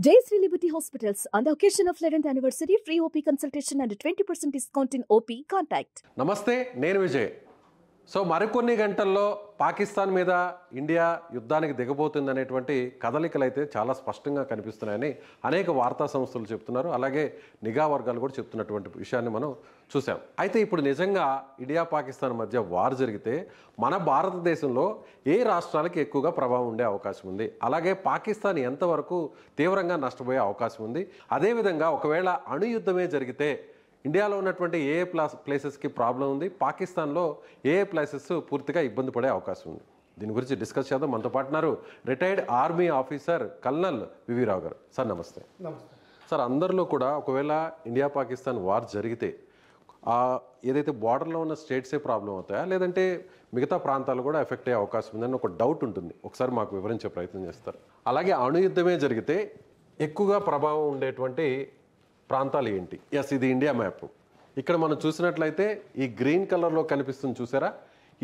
Jayshree Liberty Hospitals, on the occasion of 11th anniversary, free OP consultation and 20% discount in OP. Contact. నమస్తే, నేను Vijay. So మరికొన్ని గంటల్లో పాకిస్తాన్ మీద India యుద్ధానికి దిగబోతుందనేటువంటి కదలికలు అయితే చాలా స్పష్టంగా కనిపిస్తున్నాయని అనేక వార్తా సంస్థలు చెప్తున్నారు. అలాగే నిఘా వర్గాలు కూడా చెప్తున్నటువంటి విషయాన్ని మనం చూసాం. అయితే ఇప్పుడు నిజంగా ఇండియా పాకిస్తాన్ మధ్య వార్ జరిగితే మన భారతదేశంలో ఏ రాష్ట్రాలకి ఎక్కువగా ప్రభావం ఉండే అవకాశం ఉంది, అలాగే పాకిస్తాన్ ఎంతవరకు తీవ్రంగా నష్టపోయే అవకాశం ఉంది, అదేవిధంగా ఒకవేళ అణుయుద్ధమే జరిగితే ఇండియాలో ఉన్నటువంటి ఏ ప్లేసెస్కి ప్రాబ్లం ఉంది, పాకిస్తాన్లో ఏ ప్లేసెస్ పూర్తిగా ఇబ్బంది పడే అవకాశం ఉంది. దీని గురించి డిస్కస్ చేద్దాం. మనతో పాటున్నారు రిటైర్డ్ ఆర్మీ ఆఫీసర్ కల్నల్ వివి రావు గారు. సార్ నమస్తే. నమస్తే సార్, అందరిలో కూడా ఒకవేళ ఇండియా పాకిస్తాన్ వార్ జరిగితే ఏదైతే బార్డర్లో ఉన్న స్టేట్సే ప్రాబ్లం అవుతాయా, లేదంటే మిగతా ప్రాంతాలు కూడా ఎఫెక్ట్ అయ్యే అవకాశం ఉందని ఒక డౌట్ ఉంటుంది. ఒకసారి మాకు వివరించే ప్రయత్నం చేస్తారు. అలాగే అణుయుద్ధమే జరిగితే ఎక్కువగా ప్రభావం ఉండేటువంటి ప్రాంతాలు ఏంటి? ఎస్, ఇది ఇండియా మ్యాప్. ఇక్కడ మనం చూసినట్లయితే ఈ గ్రీన్ కలర్లో కనిపిస్తుంది చూసారా,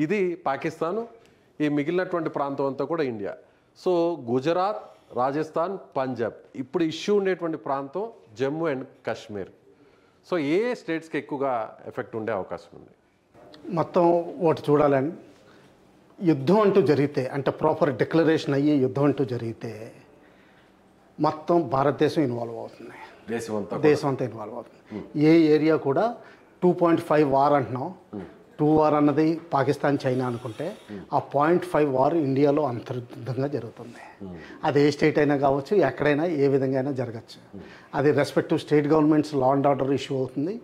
ఇది పాకిస్తాను, ఈ మిగిలినటువంటి ప్రాంతం అంతా కూడా ఇండియా. సో గుజరాత్, రాజస్థాన్, పంజాబ్, ఇప్పుడు ఇష్యూ ఉండేటువంటి ప్రాంతం జమ్మూ అండ్ కాశ్మీర్. సో ఏ స్టేట్స్కి ఎక్కువగా ఎఫెక్ట్ ఉండే అవకాశం ఉంది? మొత్తం ఒకటి చూడాలండి. యుద్ధం అంటూ జరిగితే, అంటే ప్రాపర్ డిక్లరేషన్ అయ్యి యుద్ధం అంటూ జరిగితే మొత్తం భారతదేశం ఇన్వాల్వ్ అవుతుంది, దేశం అంతా ఇన్వాల్వ్ అవుతుంది. ఏ ఏరియా కూడా 2.5 వార్ అంటున్నాం, 2 వార్ అన్నది పాకిస్తాన్ చైనా అనుకుంటే ఆ 0.5 వార్ ఇండియాలో అంతర్గతంగా జరుగుతుంది. అది ఏ స్టేట్ అయినా కావచ్చు, ఎక్కడైనా ఏ విధంగా అయినా జరగచ్చు. అది respective state governments law and order issue అవుతుంది.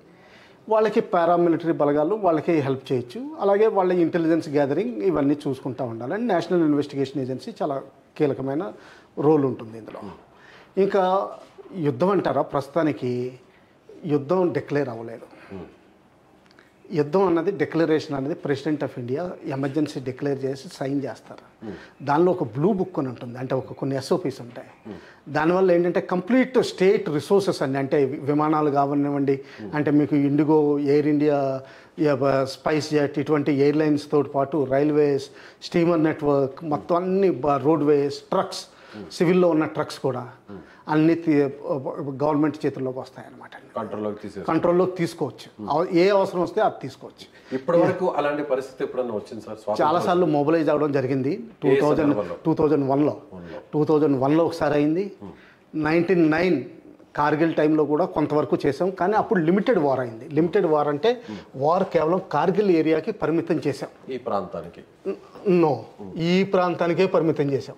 వాళ్ళకి పారామిలిటరీ బలగాలు వాళ్ళకి హెల్ప్ చేయొచ్చు. అలాగే వాళ్ళ ఇంటెలిజెన్స్ గ్యాదరింగ్ ఇవన్నీ చూసుకుంటూ ఉండాలి. అండ్ నేషనల్ ఇన్వెస్టిగేషన్ ఏజెన్సీ చాలా కీలకమైన రోల్ ఉంటుంది ఇందులో. ఇంకా యుద్ధం అంటారా, ప్రస్తుతానికి యుద్ధం డిక్లేర్ అవ్వలేదు. యుద్ధం అన్నది డిక్లరేషన్ అనేది president of India emergency declare చేసి సైన్ చేస్తారు. దానిలో ఒక బ్లూ బుక్ అని ఉంటుంది, అంటే కొన్ని SOPs ఉంటాయి. దానివల్ల ఏంటంటే కంప్లీట్ స్టేట్ రిసోర్సెస్ అన్ని, అంటే విమానాలు కావనివ్వండి, అంటే మీకు IndiGo, air India, spice jet, ఇటువంటి ఎయిర్లైన్స్ తోటి పాటు రైల్వేస్, స్టీమర్ నెట్వర్క్, మొత్తం అన్ని రోడ్వేస్, ట్రక్స్, సివిల్లో ఉన్న ట్రక్స్ కూడా అన్ని గవర్నమెంట్ చేతుల్లోకి వస్తాయన్నమాట. కంట్రోల్లోకి తీసుకోవచ్చు. ఏ అవసరం వస్తే అది తీసుకోవచ్చు. ఇప్పటి వరకు అలాంటి పరిస్థితి ఎప్పుడన్నా వచ్చింది సార్? చాలాసార్లు మొబిలైజ్ అవ్వడం జరిగింది. 2001లో ఒకసారి అయింది. 1999 కార్గిల్ టైంలో కూడా కొంతవరకు చేసాం, కానీ అప్పుడు లిమిటెడ్ వార్ అయింది. లిమిటెడ్ వార్ అంటే వార్ కేవలం కార్గిల్ ఏరియాకి పరిమితం చేసాం. ఈ ప్రాంతానికి ఈ ప్రాంతానికే పరిమితం చేసాం,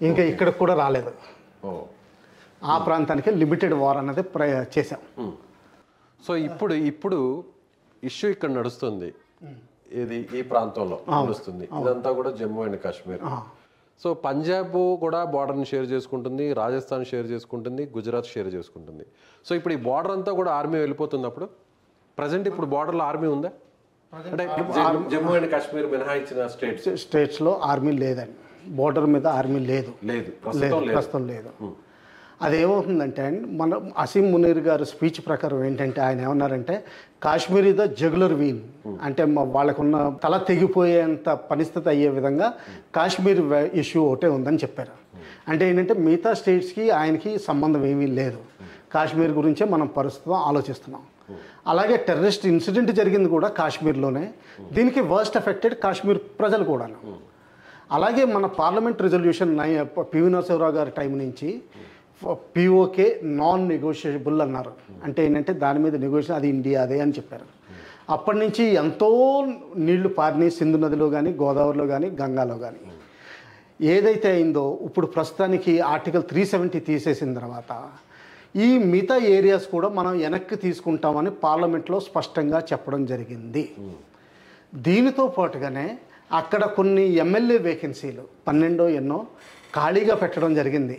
ఇంకా ఇక్కడికి కూడా రాలేదు. ఆ ప్రాంతానికి లిమిటెడ్ వార్ అన్నది చేసాం. సో ఇప్పుడు ఇష్యూ ఇక్కడ నడుస్తుంది, ఇది ఈ ప్రాంతంలో నడుస్తుంది. ఇదంతా కూడా జమ్మూ అండ్ కాశ్మీర్. సో పంజాబ్ కూడా బార్డర్ని షేర్ చేసుకుంటుంది, రాజస్థాన్ షేర్ చేసుకుంటుంది, గుజరాత్ షేర్ చేసుకుంటుంది. సో ఇప్పుడు ఈ బార్డర్ అంతా కూడా ఆర్మీ వెళ్ళిపోతుంది. అప్పుడు ప్రజెంట్ ఇప్పుడు బార్డర్లో ఆర్మీ ఉందా? అంటే జమ్మూ అండ్ కాశ్మీర్ మినహాయించిన స్టేట్స్లో ఆర్మీ లేదండి. బోర్డర్ మీద ఆర్మీ లేదు, ప్రస్తుతం లేదు. అదేమవుతుందంటే మన అసీం మునీర్ గారు స్పీచ్ ప్రకారం ఏంటంటే ఆయన ఏమన్నారంటే కాశ్మీర్ ఇస్ ద జగులర్ వీన్, అంటే వాళ్ళకున్న తల తెగిపోయేంత పరిస్థితి అయ్యే విధంగా కాశ్మీర్ ఇష్యూ ఒకటే ఉందని చెప్పారు. అంటే ఏంటంటే మిగతా స్టేట్స్కి ఆయనకి సంబంధం ఏమీ లేదు, కాశ్మీర్ గురించే మనం ప్రస్తుతం ఆలోచిస్తున్నాం. అలాగే టెర్రరిస్ట్ ఇన్సిడెంట్ జరిగింది కూడా కాశ్మీర్లోనే. దీనికి వర్స్ట్ ఎఫెక్టెడ్ కాశ్మీర్ ప్రజలు కూడాను. అలాగే మన పార్లమెంట్ రిజల్యూషన్ పివి నరసింహరావు గారి టైం నుంచి POK నాన్ నెగోషియబుల్ అన్నారు. అంటే ఏంటంటే దాని మీద నెగోషియేషన్, అది ఇండియాదే అని చెప్పారు. అప్పటి నుంచి ఎంతో నీళ్లు పారినాయి సింధు నదిలో కానీ, గోదావరిలో కానీ, గంగాలో కానీ. ఏదైతే అయిందో ఇప్పుడు ప్రస్తుతానికి ఆర్టికల్ 370 తీసేసిన తర్వాత ఈ మిగతా ఏరియాస్ కూడా మనం వెనక్కి తీసుకుంటామని పార్లమెంట్లో స్పష్టంగా చెప్పడం జరిగింది. దీనితో పాటుగానే అక్కడ కొన్ని ఎమ్మెల్యే వేకెన్సీలు 12 ఎన్నో ఖాళీగా పెట్టడం జరిగింది.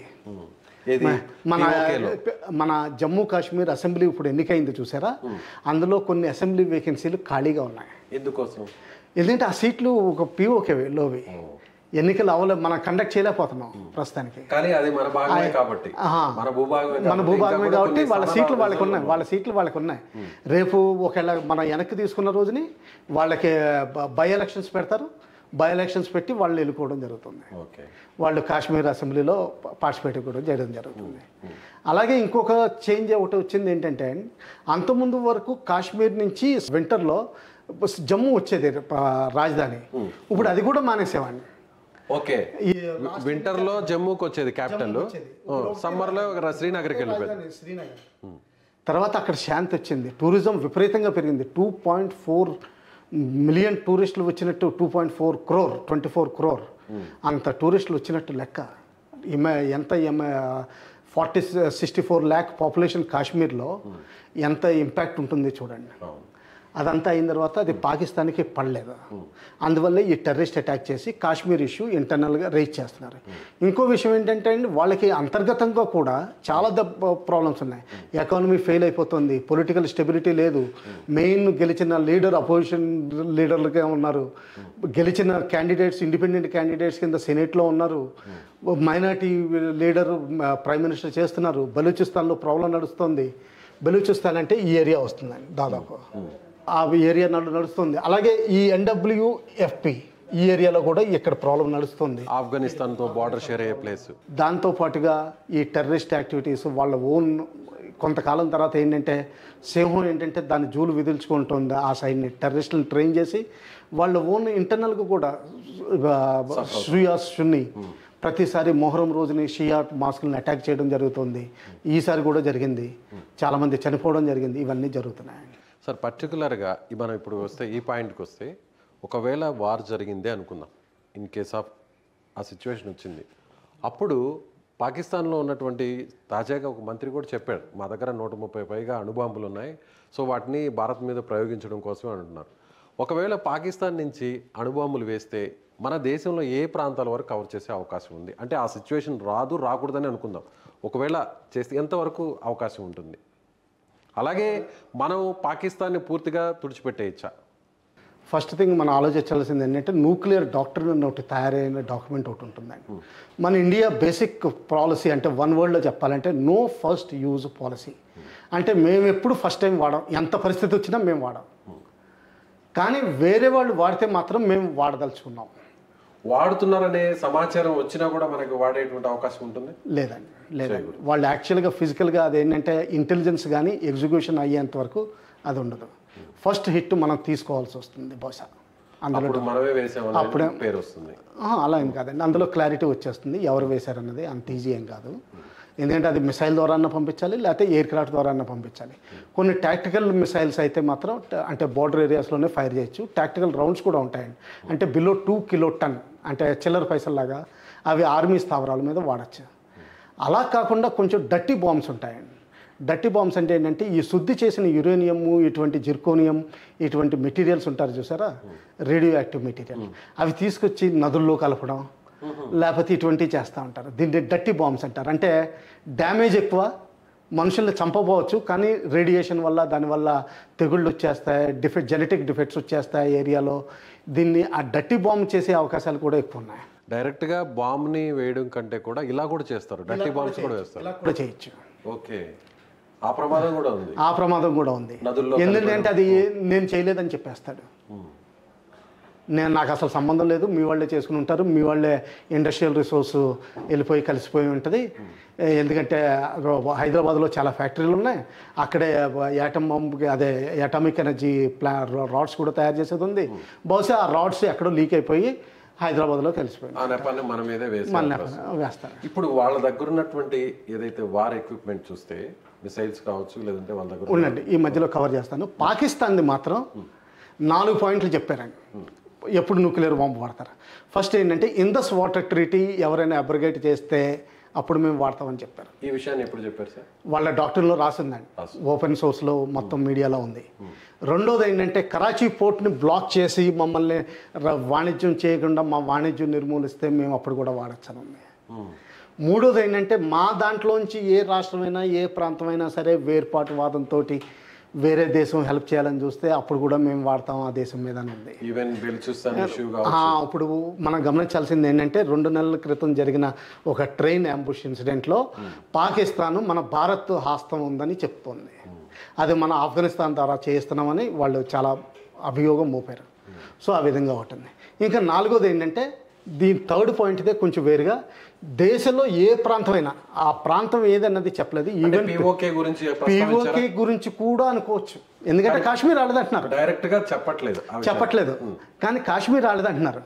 మన జమ్మూ కాశ్మీర్ అసెంబ్లీ ఇప్పుడు ఎన్నికైంది చూసారా, అందులో కొన్ని అసెంబ్లీ వేకెన్సీలు ఖాళీగా ఉన్నాయి. ఎందుకోసం? ఎందుకంటే ఆ సీట్లు ఒక POKలోవి ఎన్నికలు అవ్వలే, మనం కండక్ట్ చేయలేకపోతున్నాం ప్రస్తుతానికి. మన భూభాగమే కాబట్టి వాళ్ళ సీట్లు వాళ్ళకి ఉన్నాయి. రేపు ఒకవేళ మనం వెనక్కి తీసుకున్న రోజుని వాళ్ళకి బై ఎలక్షన్స్ పెడతారు, బై ఎలక్షన్స్ పెట్టి వాళ్ళు వెళ్ళిపోవడం జరుగుతుంది. ఓకే, వాళ్ళు కాశ్మీర్ అసెంబ్లీలో పార్టిసిపేట్ కూడా చేయడం జరుగుతుంది. అలాగే ఇంకొక చేంజ్ ఒకటి వచ్చింది ఏంటంటే, అంతకుముందు వరకు కాశ్మీర్ నుంచి వింటర్లో జమ్మూ వచ్చేది రాజధాని, ఇప్పుడు అది కూడా మానేసేవాడిని. ఓకే, వింటర్ లో జమ్మూకి వచ్చేది క్యాపిటల్, సమ్మర్ లో శ్రీనగర్కి వెళ్ళిపోయింది. శ్రీనగర్ తర్వాత అక్కడ శాంతి వచ్చింది, టూరిజం విపరీతంగా పెరిగింది. 2.4 మిలియన్ టూరిస్టులు వచ్చినట్టు, 2.4 crore 24 crore అంత టూరిస్టులు వచ్చినట్టు లెక్క. ఎంత 64 lakh పాపులేషన్ కాశ్మీర్లో ఎంత ఇంపాక్ట్ ఉంటుంది చూడండి. అదంతా అయిన తర్వాత అది పాకిస్తాన్కి పడలేదు. అందువల్ల ఈ టెర్రరిస్ట్ అటాక్ చేసి కాశ్మీర్ ఇష్యూ ఇంటర్నల్గా రైజ్ చేస్తున్నారు. ఇంకో విషయం ఏంటంటే అండి, వాళ్ళకి అంతర్గతంగా కూడా చాలా ప్రాబ్లమ్స్ ఉన్నాయి. ఎకానమీ ఫెయిల్ అయిపోతుంది, పొలిటికల్ స్టెబిలిటీ లేదు, మెయిన్ గెలిచిన లీడర్ అపోజిషన్ లీడర్లుగా ఉన్నారు, గెలిచిన క్యాండిడేట్స్ ఇండిపెండెంట్ క్యాండిడేట్స్ కింద సెనేట్లో ఉన్నారు, మైనార్టీ లీడర్ ప్రైమ్ మినిస్టర్ చేస్తున్నారు. బలూచిస్తాన్లో ప్రాబ్లం నడుస్తుంది. బలూచిస్తాన్ అంటే ఈ ఏరియా వస్తుందండి, దాదాపు ఆ ఏరియా నడుస్తుంది. అలాగే ఈ NWFP ఈ ఏరియాలో కూడా ఇక్కడ ప్రాబ్లం నడుస్తుంది. ఆఫ్ఘనిస్తాన్తో బార్డర్ షేర్ అయ్యే ప్లేస్. దాంతోపాటుగా ఈ టెర్రరిస్ట్ యాక్టివిటీస్ వాళ్ళ ఓన్ కొంతకాలం తర్వాత ఏంటంటే, సింహం ఏంటంటే దాన్ని జూలు విదిల్చుకుంటుంది. ఆ సైడ్ని టెర్రరిస్టులను ట్రైన్ చేసి వాళ్ళ ఓన్ ఇంటర్నల్గా కూడా షియా సున్నీ ప్రతిసారి మొహరం రోజుని షియా మాస్కులను అటాక్ చేయడం జరుగుతుంది. ఈసారి కూడా జరిగింది, చాలామంది చనిపోవడం జరిగింది. ఇవన్నీ జరుగుతున్నాయి సార్. పర్టికులర్గా మనం ఇప్పుడు వస్తే ఈ పాయింట్కి వస్తే, ఒకవేళ వార్ జరిగిందే అనుకుందాం, ఇన్ కేస్ ఆఫ్ ఆ సిచ్యువేషన్ వచ్చింది, అప్పుడు పాకిస్తాన్లో ఉన్నటువంటి తాజాగా ఒక మంత్రి కూడా చెప్పాడు, మా దగ్గర 130 పైగా అణుబాంబులు ఉన్నాయి, సో వాటిని భారత్ మీద ప్రయోగించడం కోసమే అంటున్నారు. ఒకవేళ పాకిస్తాన్ నుంచి అణుబాంబులు వేస్తే మన దేశంలో ఏ ప్రాంతాల వరకు కవర్ చేసే అవకాశం ఉంది? అంటే ఆ సిచ్యువేషన్ రాకూడదని అనుకుందాం, ఒకవేళ చేస్తే ఎంతవరకు అవకాశం ఉంటుంది? అలాగే మనం పాకిస్తాన్ని పూర్తిగా తుడిచిపెట్టేయచ్చా? ఫస్ట్ థింగ్ మనం ఆలోచించాల్సింది ఏంటంటే, న్యూక్లియర్ డాక్ట్రిన్ ఒకటి తయారైన డాక్యుమెంట్ ఒకటి ఉంటుందండి. మన ఇండియా బేసిక్ పాలసీ అంటే వన్ వర్డ్లో చెప్పాలంటే నో ఫస్ట్ యూజ్ పాలసీ. అంటే మేము ఎప్పుడు ఫస్ట్ టైం వాడాం, ఎంత పరిస్థితి వచ్చినా మేము వాడాం. కానీ వేరే వాళ్ళు వాడితే మాత్రం మేము వాడదలుచుకున్నాం. వాడుతున్నారనే సమాచారం వచ్చినా కూడా మనకు వాడేటువంటి అవకాశం ఉంటుంది? లేదండి, లేదండి. వాళ్ళు యాక్చువల్గా ఫిజికల్గా అది ఏంటంటే ఇంటెలిజెన్స్ కానీ ఎగ్జిక్యూషన్ అయ్యేంత వరకు అది ఉండదు. ఫస్ట్ హిట్ మనం తీసుకోవాల్సి వస్తుంది బహుశా. అందులో అప్పుడే పేరు వస్తుంది. అలా ఏం కాదండి, అందులో క్లారిటీ వచ్చేస్తుంది ఎవరు వేశారన్నది. అంత ఈజీ ఏం కాదు. ఎందుకంటే అది మిసైల్ ద్వారా పంపించాలి, లేకపోతే ఎయిర్ క్రాఫ్ట్ ద్వారా పంపించాలి. కొన్ని టాక్టికల్ మిసైల్స్ అయితే మాత్రం అంటే బార్డర్ ఏరియాస్లోనే ఫైర్ చేయొచ్చు. టాక్టికల్ రౌండ్స్ కూడా ఉంటాయండి, అంటే బిలో 2 కిలోటన్, అంటే చిల్లర పైసల్లాగా అవి ఆర్మీ స్థావరాల మీద వాడచ్చు. అలా కాకుండా కొంచెం డర్టీ బాంబ్స్ ఉంటాయండి. డర్టీ బాంబ్స్ అంటే ఏంటంటే, ఈ శుద్ధి చేసిన యురేనియము, ఇటువంటి జిర్కోనియం, ఇటువంటి మెటీరియల్స్ ఉంటారు చూసారా, రేడియో యాక్టివ్ మెటీరియల్, అవి తీసుకొచ్చి నదుల్లో కలపడం, లేకపోతే ఇటువంటివి చేస్తూ ఉంటారు. దీన్ని డర్టీ బాంబ్స్ అంటారు. అంటే డ్యామేజ్ ఎక్కువ, మనుషుల్ని చంపబోవచ్చు, కానీ రేడియేషన్ వల్ల దానివల్ల తెగుళ్ళు వచ్చేస్తాయి, జెనెటిక్ డిఫెక్ట్స్ వచ్చేస్తాయి ఏరియాలో. దీన్ని ఆ డర్టీ బాంబ్ చేసే అవకాశాలు కూడా ఎక్కువ ఉన్నాయి. డైరెక్ట్గా బాంబ్ని వేయడం కంటే కూడా ఇలా కూడా చేస్తారు, డర్టీ బాంబ్స్ కూడా వేస్తారు. ఇలా కూడా చేయొచ్చు. ఓకే, ఆ ప్రమాదం కూడా ఉంది. ఆ ప్రమాదం కూడా ఉంది. ఎందుకంటే అది నేను చేయలేదని చెప్పేస్తాడు. నాకు అసలు సంబంధం లేదు, మీ వాళ్ళే చేసుకుని ఉంటారు, మీ వాళ్ళే ఇండస్ట్రియల్ రిసోర్స్ వెళ్ళిపోయి కలిసిపోయి ఉంటుంది. ఎందుకంటే హైదరాబాద్లో చాలా ఫ్యాక్టరీలు ఉన్నాయి, అక్కడే యాటమ్ బాంబుకి అదే అటామిక్ ఎనర్జీ రాడ్స్ కూడా తయారు చేసేది ఉంది. బహుశా ఆ రాడ్స్ ఎక్కడో లీక్ అయిపోయి హైదరాబాద్లో కలిసిపోయింది, మన మీదే వేస్తారు. ఇప్పుడు వాళ్ళ దగ్గర ఉన్నటువంటి ఏదైతే వార్ ఎక్విప్మెంట్ చూస్తే మిసైల్స్ కావచ్చు, లేదంటే వాళ్ళ దగ్గర ఉండండి, ఈ మధ్యలో కవర్ చేస్తాను. పాకిస్తాన్ది మాత్రం 4 పాయింట్లు చెప్పారండి ఎప్పుడు న్యూక్లియర్ బాంబు వాడతారు. ఫస్ట్ ఏంటంటే, ఇండస్ వాటర్ ట్రీటీ ఎవరైనా అబ్రిగేట్ చేస్తే అప్పుడు మేము వాడతామని చెప్పారు. ఈ విషయాన్ని ఎప్పుడు చెప్పారు సార్? వాళ్ళ డాక్టర్లో రాసిందండి, ఓపెన్ సోర్స్లో మొత్తం మీడియాలో ఉంది. రెండోది ఏంటంటే, కరాచీ పోర్ట్ని బ్లాక్ చేసి మమ్మల్ని వాణిజ్యం చేయకుండా మా వాణిజ్యం నిర్మూలిస్తే మేము అప్పుడు కూడా వాడచ్చనుంది. మూడోది ఏంటంటే, మా దాంట్లోంచి ఏ రాష్ట్రమైనా ఏ ప్రాంతమైనా సరే వేర్పాటు వాదంతో వేరే దేశం హెల్ప్ చేయాలని చూస్తే అప్పుడు కూడా మేము వాడతాం ఆ దేశం మీద ఉంది. ఇప్పుడు మనం గమనించాల్సింది ఏంటంటే, 2 నెలల క్రితం జరిగిన ఒక ట్రైన్ అంబుష్ ఇన్సిడెంట్లో పాకిస్తాన్ మన భారత్ హస్తం ఉందని చెప్తోంది. అది మన ఆఫ్ఘనిస్తాన్ ద్వారా చేస్తున్నామని వాళ్ళు చాలా అభియోగం మోపారు. సో ఆ విధంగా ఉంటుంది. ఇంకా నాలుగోది ఏంటంటే దీని థర్డ్ పాయింట్ ఇదే కొంచెం వేరుగా, దేశంలో ఏ ప్రాంతమైనా ఆ ప్రాంతం ఏదన్నది చెప్పలేదు. ఈవెన్ పిఓకే గురించి కూడా అనుకోవచ్చు, ఎందుకంటే కాశ్మీర్ రాలేదంటున్నారు, డైరెక్ట్గా చెప్పట్లేదు. కానీ కాశ్మీర్ రాలేదంటున్నారు.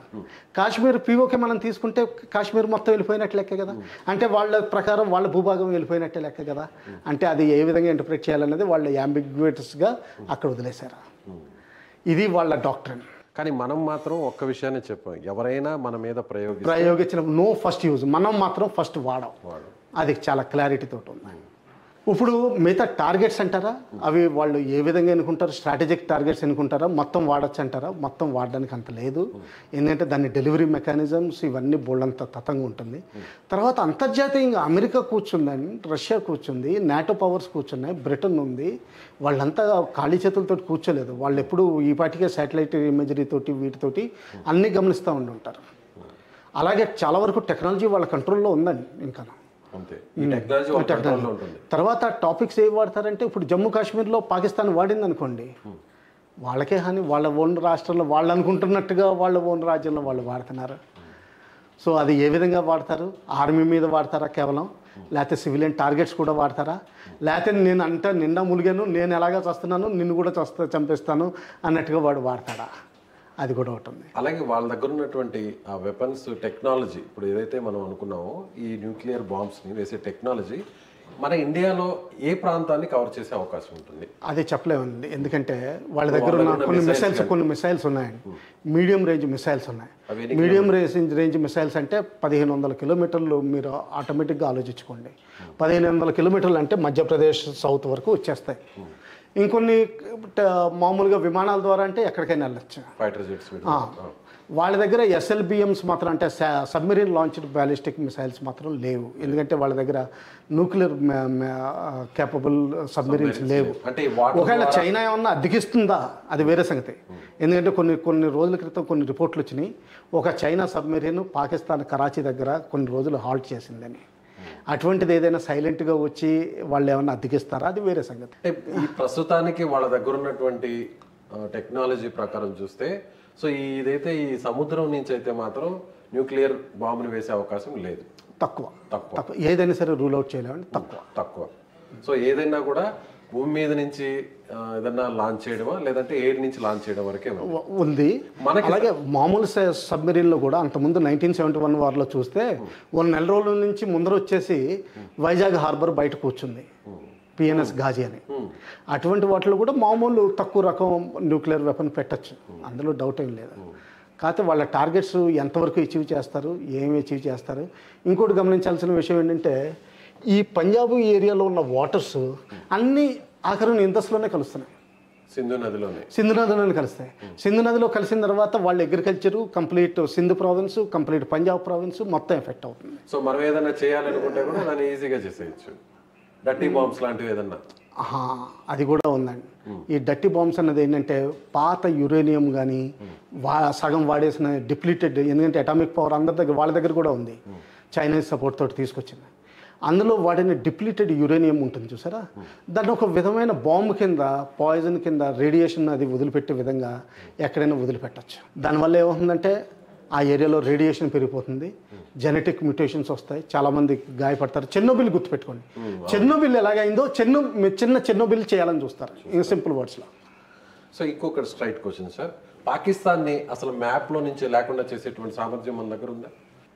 కాశ్మీర్ పిఓకే మనం తీసుకుంటే కాశ్మీర్ మొత్తం వెళ్ళిపోయినట్టు లెక్క కదా, అంటే వాళ్ళ ప్రకారం వాళ్ళ భూభాగం వెళ్ళిపోయినట్టే లెక్క కదా. అంటే అది ఏ విధంగా ఇంటర్ప్రిట్ చేయాలనేది వాళ్ళు యాంబిగ్యూటస్గా అక్కడ వదిలేశారు. ఇది వాళ్ళ డాక్ట్రిన్. కానీ మనం మాత్రం ఒక్క విషయాన్ని చెప్పాం, ఎవరైనా మన మీద ప్రయోగించిన నో ఫస్ట్ యూజ్, మనం మాత్రం ఫస్ట్ వాడం. అది చాలా క్లారిటీతో ఉంది. ఇప్పుడు మిగతా టార్గెట్స్ అంటారా, అవి వాళ్ళు ఏ విధంగా ఎన్నుకుంటారు, స్ట్రాటజిక్ టార్గెట్స్ ఎన్నుకుంటారా, మొత్తం వాడచ్చు అంటారా, మొత్తం వాడడానికి అంత లేదు. ఎందుకంటే దాని డెలివరీ మెకానిజమ్స్ ఇవన్నీ బోల్డంత తతంగా ఉంటుంది. తర్వాత అంతర్జాతీయంగా అమెరికా కూర్చుందని, రష్యా కూర్చుంది, నాటో పవర్స్ కూర్చున్నాయి, బ్రిటన్ ఉంది. వాళ్ళంతా ఖాళీ చేతులతో కూర్చోలేదు. వాళ్ళు ఎప్పుడు ఈ పాటికే శాటిలైట్ ఇమేజరీ తోటి వీటితోటి అన్నీ గమనిస్తూ ఉంటారు. అలాగే చాలా వరకు టెక్నాలజీ వాళ్ళ కంట్రోల్లో ఉందండి. ఇంకా తర్వాత టాపిక్స్ ఏవి వాడతారంటే, ఇప్పుడు జమ్మూ కాశ్మీర్లో పాకిస్తాన్ వాడింది అనుకోండి, వాళ్ళకే హాని, వాళ్ళ ఓన్ రాష్ట్రంలో వాళ్ళు అనుకుంటున్నట్టుగా వాళ్ళ ఓన్ రాజ్యంలో వాళ్ళు వాడుతున్నారు. సో అది ఏ విధంగా వాడతారు, ఆర్మీ మీద వాడతారా కేవలం, లేకపోతే సివిలియన్ టార్గెట్స్ కూడా వాడతారా, లేకపోతే నేను అంటే నిండా ములిగాను, నేను ఎలాగా చేస్తున్నాను, నిన్ను కూడా చంపేస్తాను అన్నట్టుగా వాడు వాడతాడా, అది కూడా ఒకటి ఉంది. అలాగే వాళ్ళ దగ్గర ఉన్నటువంటి ఆ వెపన్స్ టెక్నాలజీ, ఇప్పుడు ఏదైతే మనం అనుకున్నామో ఈ న్యూక్లియర్ బాంబ్స్ని వేసే టెక్నాలజీ మన ఇండియాలో ఏ ప్రాంతాన్ని కవర్ చేసే అవకాశం ఉంటుంది? అది చెప్పలేమండి, ఎందుకంటే వాళ్ళ దగ్గర ఉన్న కొన్ని మిసైల్స్ ఉన్నాయండి. మీడియం రేంజ్ మిసైల్స్ ఉన్నాయి. మీడియం రేంజ్ మిసైల్స్ అంటే 1500 కిలోమీటర్లు. మీరు ఆటోమేటిక్గా ఆలోచించుకోండి, 1500 కిలోమీటర్లు అంటే మధ్యప్రదేశ్ సౌత్ వరకు వచ్చేస్తాయి. ఇంకొన్ని మామూలుగా విమానాల ద్వారా అంటే ఎక్కడికైనా వెళ్ళచ్చు. వాళ్ళ దగ్గర SLBMs మాత్రం, అంటే సబ్మెరీన్ లాంచ్డ్ బ్యాలిస్టిక్ మిసైల్స్ మాత్రం లేవు. ఎందుకంటే వాళ్ళ దగ్గర న్యూక్లియర్ కేపబుల్ సబ్మెరీన్స్ లేవు. ఒకవేళ చైనా ఏమన్నా అద్దెకిస్తుందా అది వేరే సంగతి. ఎందుకంటే కొన్ని రోజుల క్రితం కొన్ని రిపోర్ట్లు వచ్చినాయి, ఒక చైనా సబ్మెరీన్ పాకిస్తాన్ కరాచీ దగ్గర కొన్ని రోజులు హాల్ట్ చేసిందని. అటువంటిది ఏదైనా సైలెంట్గా వచ్చి వాళ్ళు ఏమైనా అద్దెకిస్తారా అది వేరే సంగతి. ఈ ప్రస్తుతానికి వాళ్ళ దగ్గర ఉన్నటువంటి టెక్నాలజీ ప్రకారం చూస్తే, సో ఇదైతే ఈ సముద్రం నుంచి అయితే మాత్రం న్యూక్లియర్ బాంబుని వేసే అవకాశం లేదు. తక్కువ ఏదైనా సరే రూల్ అవుట్ చేయలేమండి, తక్కువ. సో ఏదైనా కూడా భూమి మీద నుంచి ఏదన్నా లాంచ్ చేయడమా, లేదంటే ఎయిర్ నుంచి లాంచ్ చేయడం వరకే ఉంది. అలాగే మామూలు సబ్మెరీన్లో కూడా అంతకుముందు 1971 వారిలో చూస్తే 1 నెల రోజుల నుంచి ముందర వచ్చేసి వైజాగ్ హార్బర్ బయట కూర్చుంది, PNS ఘాజీ అని. అటువంటి వాటిలో కూడా మామూలు తక్కువ రకం న్యూక్లియర్ వెపన్ పెట్టచ్చు, అందులో డౌట్ ఏం లేదు. కాకపోతే వాళ్ళ టార్గెట్స్ ఎంతవరకు అచీవ్ చేస్తారు, ఏమి అచీవ్ చేస్తారు. ఇంకోటి గమనించాల్సిన విషయం ఏంటంటే, ఈ పంజాబ్ ఏరియాలో ఉన్న వాటర్స్ అన్నీ ఆఖరుని ఇందస్లోనే కలుస్తున్నాయి, సింధు నదిలోనే కలుస్తాయి. సింధు నదిలో కలిసిన తర్వాత వాళ్ళ agriculture complete Sindhu province, complete Punjab province మొత్తం ఎఫెక్ట్ అవుతుంది. సో మనం ఏదైనా చేయాలనుకుంటే కూడా దాన్ని ఈజీగా చేసేయచ్చు. డర్టీ బాంబ్స్ లాంటివి ఏదన్నా అది కూడా ఉందండి. ఈ డర్టీ బాంబ్స్ అన్నది ఏంటంటే, పాత యురేనియం కానీ సగం వాడేసిన డిప్లీటెడ్, ఎందుకంటే అటామిక్ పవర్ అందరి దగ్గర, వాళ్ళ దగ్గర కూడా ఉంది, చైనీస్ సపోర్ట్ తోటి తీసుకొచ్చింది. అందులో వాడిన డిప్లీటెడ్ యురేనియం ఉంటుంది చూసారా, దాన్ని ఒక విధమైన బాంబు కింద, పాయిజన్ కింద, రేడియేషన్ అది వదిలిపెట్టే విధంగా ఎక్కడైనా వదిలిపెట్టచ్చు. దానివల్ల ఏమవుతుందంటే ఆ ఏరియాలో రేడియేషన్ పెరిగిపోతుంది, జెనెటిక్ మ్యూటేషన్స్ వస్తాయి, చాలామంది గాయపడతారు. చెర్నోబిల్ గుర్తుపెట్టుకోండి, చెర్నోబిల్ ఎలాగైందో చెర్నోబిల్ చేయాలని చూస్తారు, ఇన్ సింపుల్ వర్డ్స్లో. సో ఇంకొకటి స్ట్రైట్ క్వశ్చన్ సార్, పాకిస్తాన్ని అసలు మ్యాప్లో నుంచి లేకుండా చేసేటువంటి సామర్థ్యం మన దగ్గర ఉందా?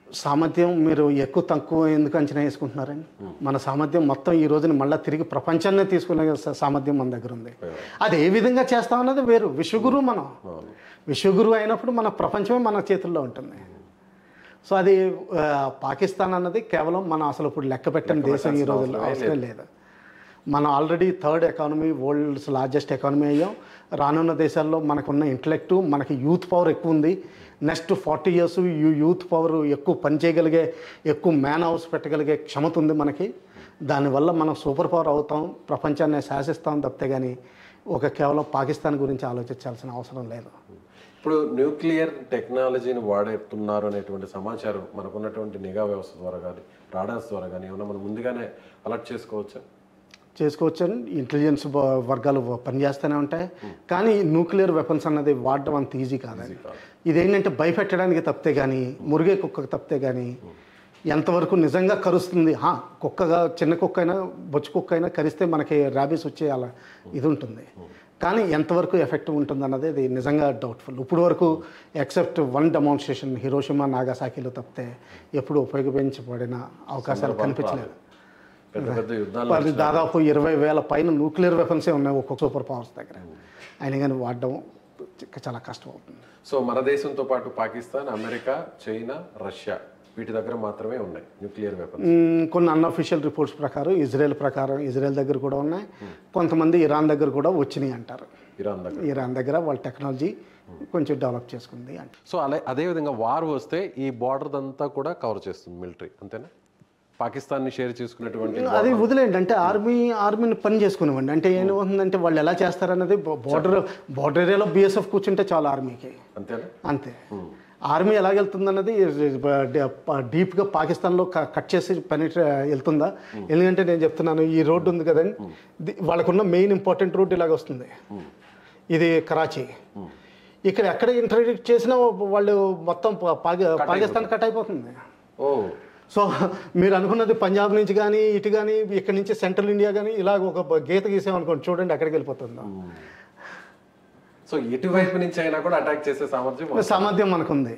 సామర్థ్యం మీరు ఎక్కువ తక్కువ ఎందుకు అంచనా వేసుకుంటున్నారండి? మన సామర్థ్యం మొత్తం ఈ రోజున మళ్ళీ తిరిగి ప్రపంచాన్నే తీసుకునే సామర్థ్యం మన దగ్గర ఉంది. అది ఏ విధంగా చేస్తామన్నది వేరు. విశ్వగురు మనం, విశ్వగురు అయినప్పుడు మన ప్రపంచమే మన చేతుల్లో ఉంటుంది. సో అది పాకిస్తాన్ అన్నది కేవలం మనం అసలు ఇప్పుడు లెక్క పెట్టని దేశం ఈ రోజుల్లో అవసరం లేదు. మనం already 3rd economy, world's largest economy అయ్యాం. రానున్న దేశాల్లో మనకున్న ఇంటలెక్టు, మనకి యూత్ పవర్ ఎక్కువ ఉంది. నెక్స్ట్ 40 years యూత్ పవర్ ఎక్కువ పనిచేయగలిగే, ఎక్కువ మ్యాన్ హౌస్ పెట్టగలిగే క్షమత ఉంది మనకి. దానివల్ల మనం సూపర్ పవర్ అవుతాం, ప్రపంచాన్ని శాసిస్తాం తప్పితే కానీ కేవలం పాకిస్తాన్ గురించి ఆలోచించాల్సిన అవసరం లేదు. ఇప్పుడు న్యూక్లియర్ టెక్నాలజీని వాడుతున్నారు అనేటువంటి సమాచారం మనకున్నటువంటి నిఘా వ్యవస్థ ద్వారా కానీ, రాడార్స్ ద్వారా కానీ ఏమన్నా మనం ముందుగానే అలర్ట్ చేసుకోవచ్చా? చేసుకోవచ్చని ఇంటెలిజెన్స్ వర్గాలు పనిచేస్తూనే ఉంటాయి. కానీ న్యూక్లియర్ వెపన్స్ అన్నది వాడడం అంత ఈజీ కాదండి. ఇదేంటంటే భయపెట్టడానికి తప్పితే కానీ, మురిగే కుక్కకు తప్పితే కానీ ఎంతవరకు నిజంగా కరుస్తుంది. కుక్కగా చిన్న కుక్క అయినా బొచ్చు కుక్క అయినా కరిస్తే మనకి ర్యాబీస్ వచ్చే అలా ఇది ఉంటుంది. కానీ ఎంతవరకు ఎఫెక్టివ్ ఉంటుంది అన్నది ఇది నిజంగా డౌట్ఫుల్. ఇప్పుడు వరకు ఎక్సెప్ట్ వన్ డెమాన్స్ట్రేషన్ హిరోషిమా నాగాసాకిలో తప్పితే ఎప్పుడు ఉపయోగించబడిన అవకాశాలు కనిపించలేదు. దాదాపు 20,000 పైన న్యూక్లియర్ వెపన్సే ఉన్నాయి ఒక్కొక్క సూపర్ పవర్స్ దగ్గర. అయినా కానీ వాడడం చాలా కష్టం అవుతుంది. సో మన దేశంతో పాటు పాకిస్తాన్, అమెరికా, చైనా, రష్యా వీటి దగ్గర మాత్రమే ఉన్నాయి న్యూక్లియర్ వెపన్స్. కొన్ని అన్అఫీషియల్ రిపోర్ట్స్ ప్రకారం ఇజ్రాయెల్ దగ్గర కూడా ఉన్నాయి. కొంతమంది ఇరాన్ దగ్గర కూడా వచ్చినాయి అంటారు. ఇరాన్ దగ్గర వాళ్ళ టెక్నాలజీ కొంచెం డెవలప్ చేసుకుంది అంటే. సో అదేవిధంగా వార్ వస్తే ఈ బార్డర్ అంతా కూడా కవర్ చేస్తుంది మిలిటరీ, అంతేనా? పాకిస్తాన్ని షేర్ చేసుకునేటువంటి అది వదిలేండి. అంటే ఆర్మీని పని చేసుకునేవ్వండి. అంటే ఏమవుతుందంటే వాళ్ళు ఎలా చేస్తారన్నది బార్డర్ ఏరియాలో BSF కూర్చుంటే చాలా ఆర్మీకి, అంతే. ఆర్మీ ఎలాగెళ్తుందన్నది డీప్గా పాకిస్తాన్లో కట్ చేసి పని వెళ్తుందా? ఎందుకంటే నేను చెప్తున్నాను, ఈ రోడ్డు ఉంది కదండి, వాళ్ళకున్న మెయిన్ ఇంపార్టెంట్ రూట్ ఇలాగ వస్తుంది. ఇది కరాచీ. ఇక్కడ ఎక్కడ ఇంటర్డిక్ట్ చేసినా వాళ్ళు మొత్తం పాకిస్తాన్ కట్ అయిపోతుంది. సో మీరు అనుకున్నది పంజాబ్ నుంచి కానీ ఇటు కానీ ఇక్కడ నుంచి సెంట్రల్ ఇండియా కానీ ఇలాగ ఒక గీత గీసామనుకోండి, చూడండి అక్కడికి వెళ్ళిపోతుందా. సో ఎటువైపు నుంచి అయినా కూడా అటాక్ చేసే సామర్థ్యం మనకుంది.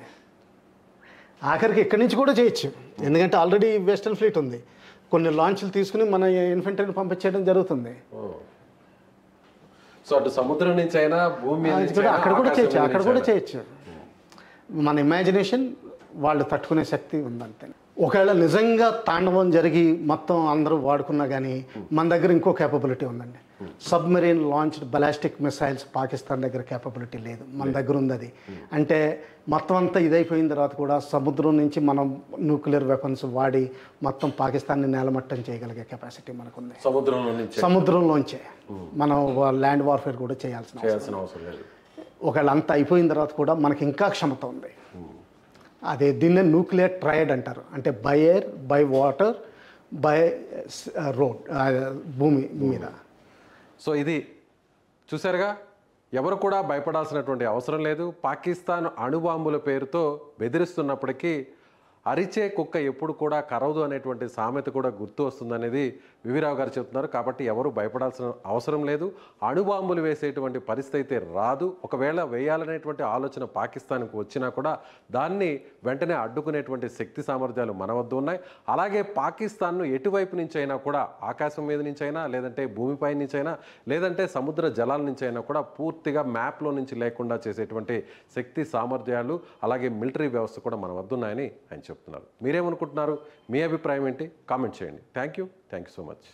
ఆఖరికి ఇక్కడి నుంచి కూడా చేయొచ్చు, ఎందుకంటే ఆల్రెడీ వెస్టర్న్ ఫ్లీట్ ఉంది. కొన్ని లాంచ్లు తీసుకుని మన ఇన్ఫెంట్రీని పంపించేయడం జరుగుతుంది. సో అటు సముద్రం నుంచి అయినా భూమి అక్కడ కూడా చేయొచ్చు. మన ఇమాజినేషన్ వాళ్ళు తట్టుకునే శక్తి ఉందంతే. ఒకవేళ నిజంగా తాండవం జరిగి మొత్తం అందరూ వాడుకున్నా కానీ మన దగ్గర ఇంకో కేపబిలిటీ ఉందండి. Submarine launched ballistic missiles Pakistan దగ్గర కేపబిలిటీ లేదు, మన దగ్గర ఉంది అది. అంటే మొత్తం అంతా ఇదైపోయిన తర్వాత కూడా సముద్రం నుంచి మనం న్యూక్లియర్ వెపన్స్ వాడి మొత్తం పాకిస్తాన్ని నేలమట్టం చేయగలిగే కెపాసిటీ మనకుంది. సముద్రంలోంచే మనం ల్యాండ్ వార్ఫేర్ కూడా చేయాల్సిన అవసరం లేదు. ఒకవేళ అంతా అయిపోయిన తర్వాత కూడా మనకి ఇంకా క్షమత ఉంది. అదే దీన్నే న్యూక్లియర్ ట్రయడ్ అంటారు. అంటే by air, by water, by road, భూమి మీద. సో ఇది చూసారుగా, ఎవరు కూడా భయపడాల్సినటువంటి అవసరం లేదు. పాకిస్తాన్ అణుబాంబుల పేరుతో బెదిరిస్తున్నప్పటికీ అరిచే కుక్క ఎప్పుడు కూడా కరవదు అనేటువంటి సామెత కూడా గుర్తు వస్తుందనేది వివిరావు గారు చెప్తున్నారు. కాబట్టి ఎవరు భయపడాల్సిన అవసరం లేదు. అణుబాంబులు వేసేటువంటి పరిస్థితి అయితే రాదు. ఒకవేళ వేయాలనేటువంటి ఆలోచన పాకిస్తాన్కు వచ్చినా కూడా దాన్ని వెంటనే అడ్డుకునేటువంటి శక్తి సామర్థ్యాలు మన వద్ద ఉన్నాయి. అలాగే పాకిస్తాన్ను ఎటువైపు నుంచి అయినా కూడా, ఆకాశం మీద నుంచి అయినా, లేదంటే భూమిపై నుంచి అయినా, లేదంటే సముద్ర జలాల నుంచి అయినా కూడా పూర్తిగా మ్యాప్లో నుంచి లేకుండా చేసేటువంటి శక్తి సామర్థ్యాలు, అలాగే మిలిటరీ వ్యవస్థ కూడా మన వద్ద ఉన్నాయని ఆయన చెప్తున్నారు. మీరేమనుకుంటున్నారు? మీ అభిప్రాయం ఏంటి? కామెంట్ చేయండి. Thank you so much.